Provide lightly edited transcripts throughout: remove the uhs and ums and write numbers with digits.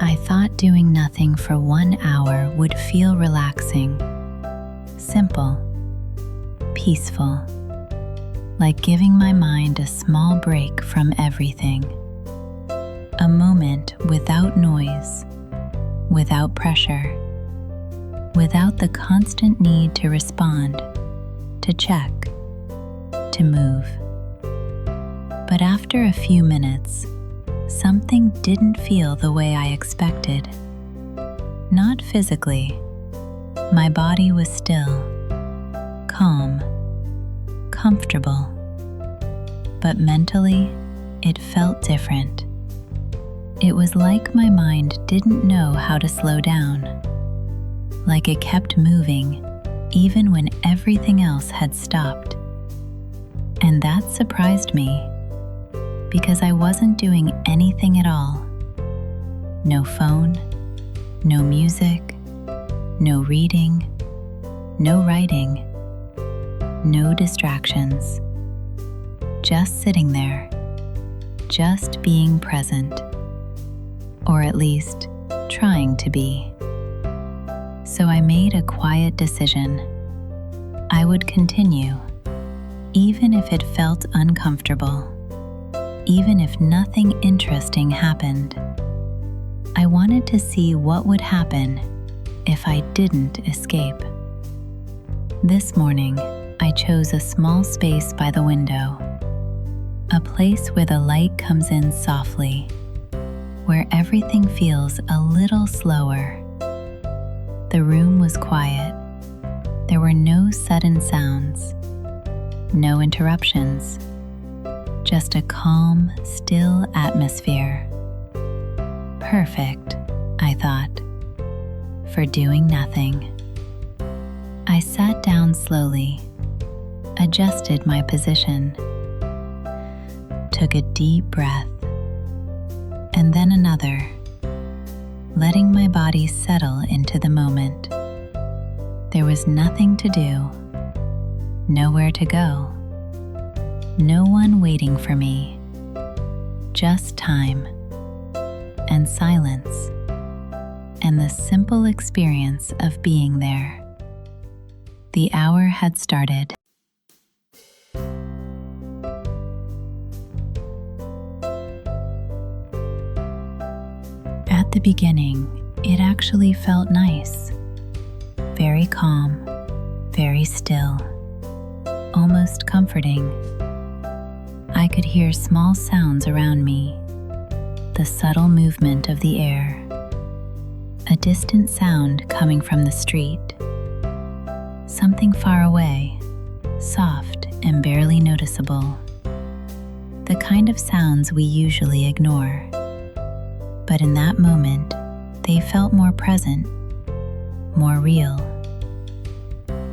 I thought doing nothing for 1 hour would feel relaxing, simple, peaceful, like giving my mind a small break from everything. A moment without noise, without pressure, without the constant need to respond, to check, to move. But after a few minutes, something didn't feel the way I expected. Not physically. My body was still, calm, comfortable. But mentally, it felt different. It was like my mind didn't know how to slow down. Like it kept moving, even when everything else had stopped. And that surprised me, because I wasn't doing anything at all. No phone, no music, no reading, no writing, no distractions. Just sitting there, just being present, or at least trying to be. So I made a quiet decision. I would continue, even if it felt uncomfortable. Even if nothing interesting happened. I wanted to see what would happen if I didn't escape. This morning, I chose a small space by the window, a place where the light comes in softly, where everything feels a little slower. The room was quiet. There were no sudden sounds, no interruptions. Just a calm, still atmosphere. Perfect, I thought, for doing nothing. I sat down slowly, adjusted my position, took a deep breath, and then another, letting my body settle into the moment. There was nothing to do, nowhere to go. No one waiting for me, just time and silence and the simple experience of being there. The hour had started. At the beginning, it actually felt nice, very calm, very still, almost comforting. I could hear small sounds around me, the subtle movement of the air, a distant sound coming from the street, something far away, soft and barely noticeable, the kind of sounds we usually ignore. But in that moment, they felt more present, more real.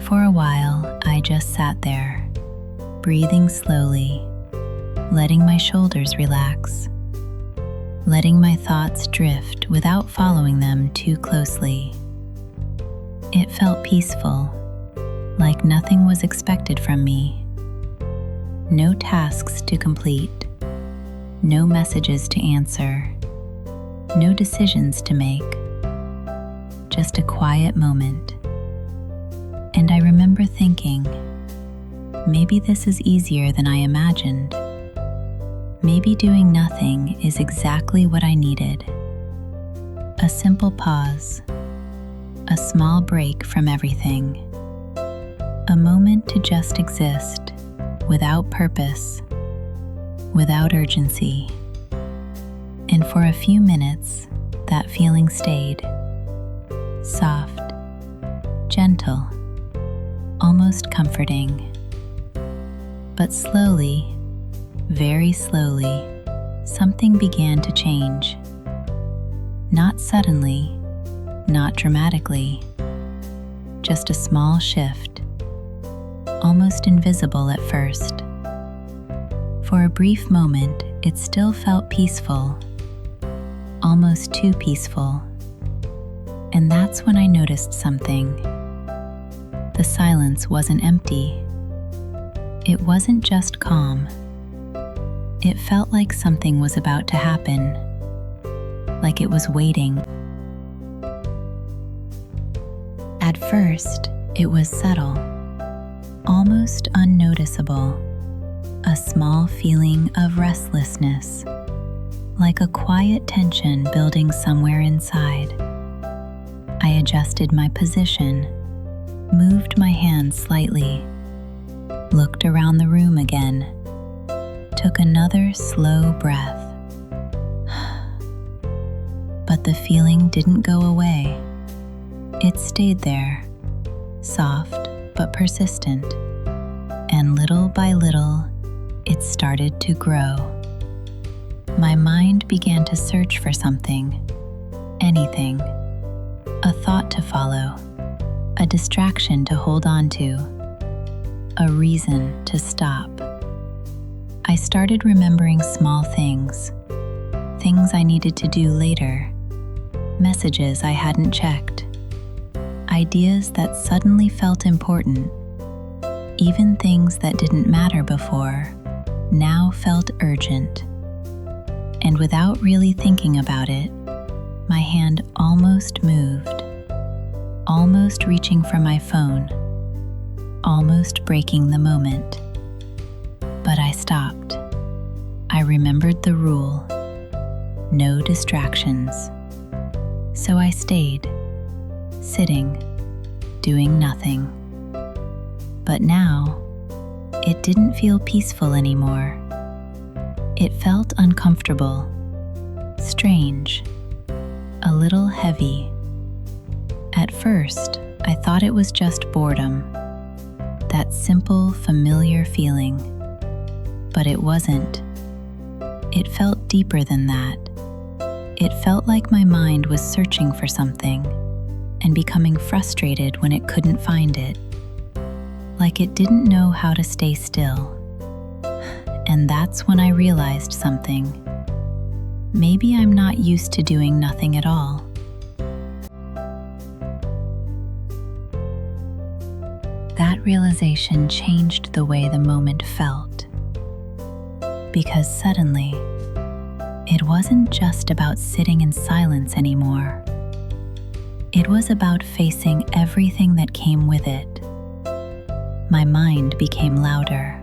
For a while, I just sat there, breathing slowly, letting my shoulders relax, letting my thoughts drift without following them too closely. It felt peaceful, like nothing was expected from me. No tasks to complete, no messages to answer, no decisions to make, just a quiet moment. And I remember thinking, maybe this is easier than I imagined. Maybe doing nothing is exactly what I needed. A simple pause, a small break from everything, a moment to just exist without purpose, without urgency. And for a few minutes, that feeling stayed, soft, gentle, almost comforting. But slowly, very slowly, something began to change. Not suddenly, not dramatically, just a small shift, almost invisible at first. For a brief moment, it still felt peaceful, almost too peaceful. And that's when I noticed something. The silence wasn't empty. It wasn't just calm. It felt like something was about to happen. like it was waiting. At first, it was subtle, almost unnoticeable, a small feeling of restlessness, like a quiet tension building somewhere inside. I adjusted my position, moved my hands slightly, looked around the room again, took another slow breath. But the feeling didn't go away. It stayed there, soft but persistent, and little by little, it started to grow. My mind began to search for something, anything, a thought to follow, a distraction to hold on to, a reason to stop. I started remembering small things I needed to do later, messages I hadn't checked, ideas that suddenly felt important. Even things that didn't matter before now felt urgent. And without really thinking about it, my hand almost moved, almost reaching for my phone, almost breaking the moment. But I stopped. I remembered the rule: no distractions. So I stayed, sitting, doing nothing. But now, it didn't feel peaceful anymore. It felt uncomfortable, strange, a little heavy. At first, I thought it was just boredom, that simple, familiar feeling. But it wasn't. It felt deeper than that. It felt like my mind was searching for something and becoming frustrated when it couldn't find it. Like it didn't know how to stay still. And that's when I realized something. Maybe I'm not used to doing nothing at all. That realization changed the way the moment felt. Because suddenly, it wasn't just about sitting in silence anymore. It was about facing everything that came with it. My mind became louder,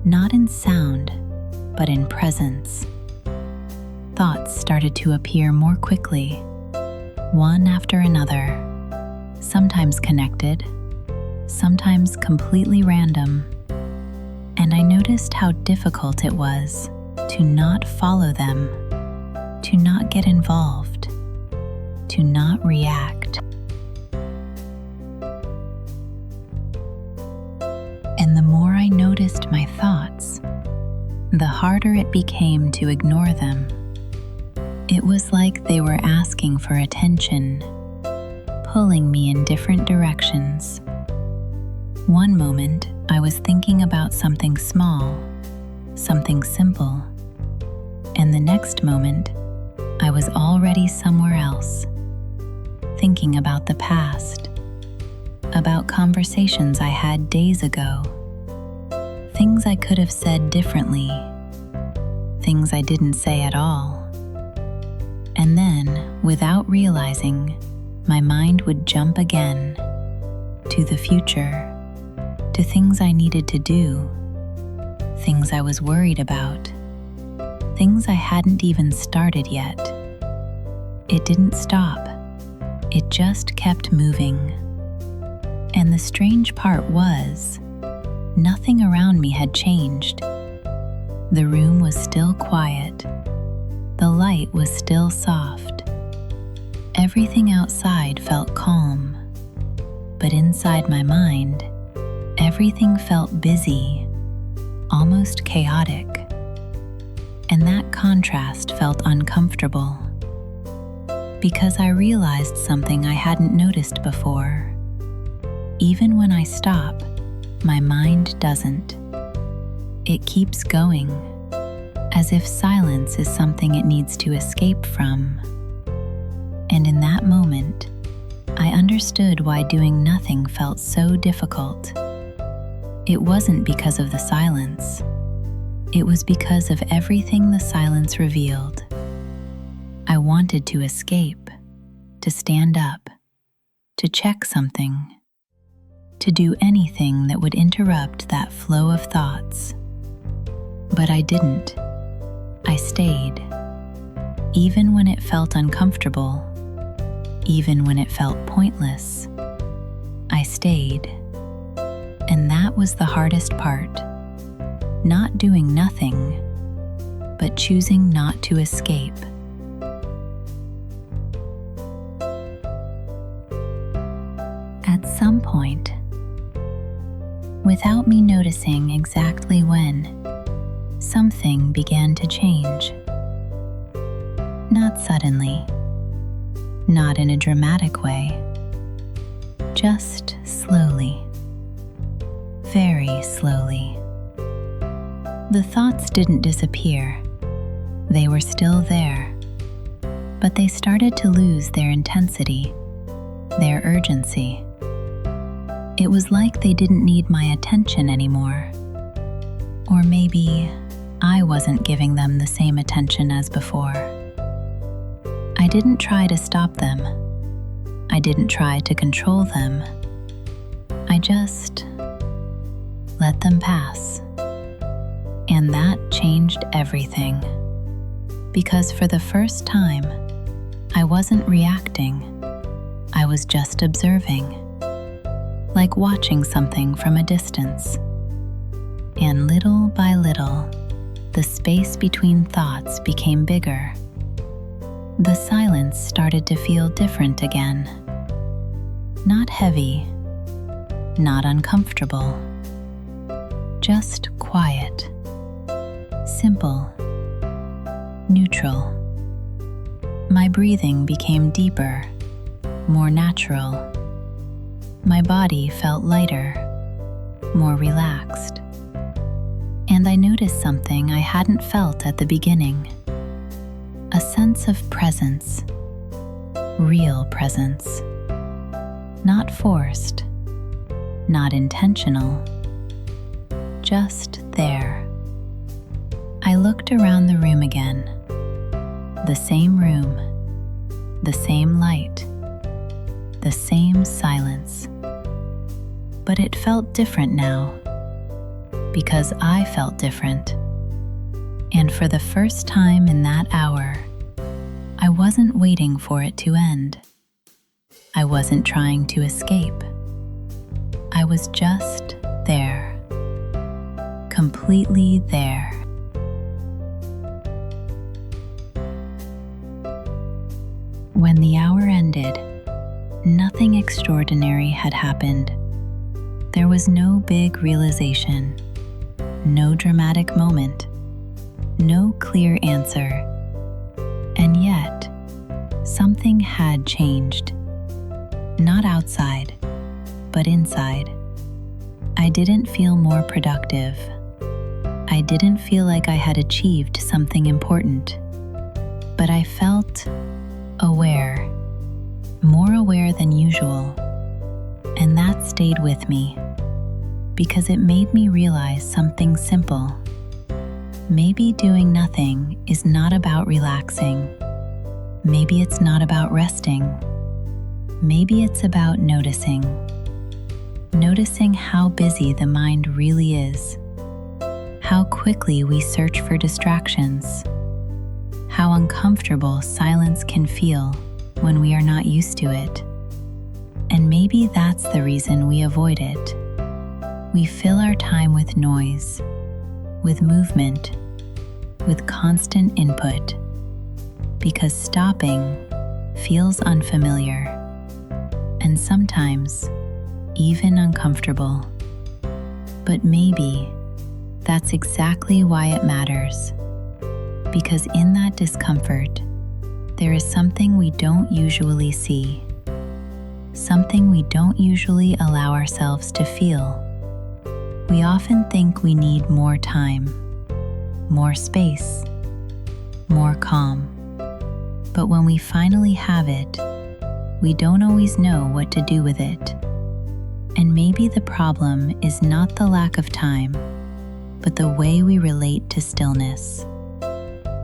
not in sound, but in presence. Thoughts started to appear more quickly, one after another, sometimes connected, sometimes completely random. And I noticed how difficult it was to not follow them, to not get involved, to not react. And the more I noticed my thoughts, the harder it became to ignore them. It was like they were asking for attention, pulling me in different directions. One moment, I was thinking about something small, something simple, and the next moment, I was already somewhere else, thinking about the past, about conversations I had days ago, things I could have said differently, things I didn't say at all. And then, without realizing, my mind would jump again to the future, to things I needed to do, things I was worried about, things I hadn't even started yet. It didn't stop. It just kept moving. And the strange part was, nothing around me had changed. The room was still quiet. The light was still soft. Everything outside felt calm. But inside my mind, everything felt busy, almost chaotic. And that contrast felt uncomfortable. Because I realized something I hadn't noticed before. Even when I stop, my mind doesn't. It keeps going, as if silence is something it needs to escape from. And in that moment, I understood why doing nothing felt so difficult. It wasn't because of the silence. It was because of everything the silence revealed. I wanted to escape, to stand up, to check something, to do anything that would interrupt that flow of thoughts. But I didn't. I stayed. Even when it felt uncomfortable, even when it felt pointless, I stayed. And that was the hardest part. Not doing nothing, but choosing not to escape. At some point, without me noticing exactly when, something began to change. Not suddenly, not in a dramatic way, just slowly, very slowly. The thoughts didn't disappear. They were still there, but they started to lose their intensity, their urgency. It was like they didn't need my attention anymore. Or maybe I wasn't giving them the same attention as before. I didn't try to stop them. I didn't try to control them. I just let them pass. And that changed everything. Because for the first time, I wasn't reacting. I was just observing, like watching something from a distance. And little by little, the space between thoughts became bigger. The silence started to feel different again. Not heavy, not uncomfortable, just quiet, simple, neutral. My breathing became deeper, more natural. My body felt lighter, more relaxed. And I noticed something I hadn't felt at the beginning. A sense of presence, real presence. Not forced, not intentional, just there. I looked around the room again. The same room, the same light, the same silence. But it felt different now, because I felt different. And for the first time in that hour, I wasn't waiting for it to end. I wasn't trying to escape. I was just there, completely there. When the hour ended, nothing extraordinary had happened. There was no big realization, no dramatic moment, no clear answer. And yet, something had changed. Not outside, but inside. I didn't feel more productive. I didn't feel like I had achieved something important. But I felt aware, more aware than usual. And that stayed with me, because it made me realize something simple. Maybe doing nothing is not about relaxing. Maybe it's not about resting. Maybe it's about noticing. Noticing how busy the mind really is. How quickly we search for distractions. How uncomfortable silence can feel when we are not used to it. And maybe that's the reason we avoid it. We fill our time with noise, with movement, with constant input, because stopping feels unfamiliar and sometimes even uncomfortable. But maybe that's exactly why it matters, because in that discomfort, there is something we don't usually see, something we don't usually allow ourselves to feel. We often think we need more time, more space, more calm. But when we finally have it, we don't always know what to do with it. And maybe the problem is not the lack of time, but the way we relate to stillness.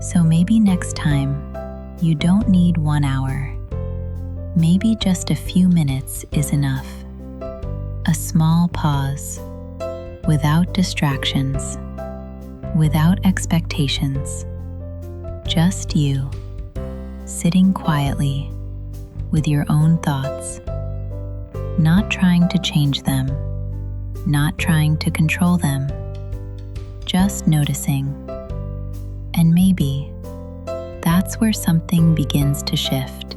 So maybe next time, You don't need 1 hour. Maybe just a few minutes is enough. A small pause, without distractions, without expectations. Just you, sitting quietly with your own thoughts, not trying to change them, not trying to control them, just noticing. And maybe that's where something begins to shift.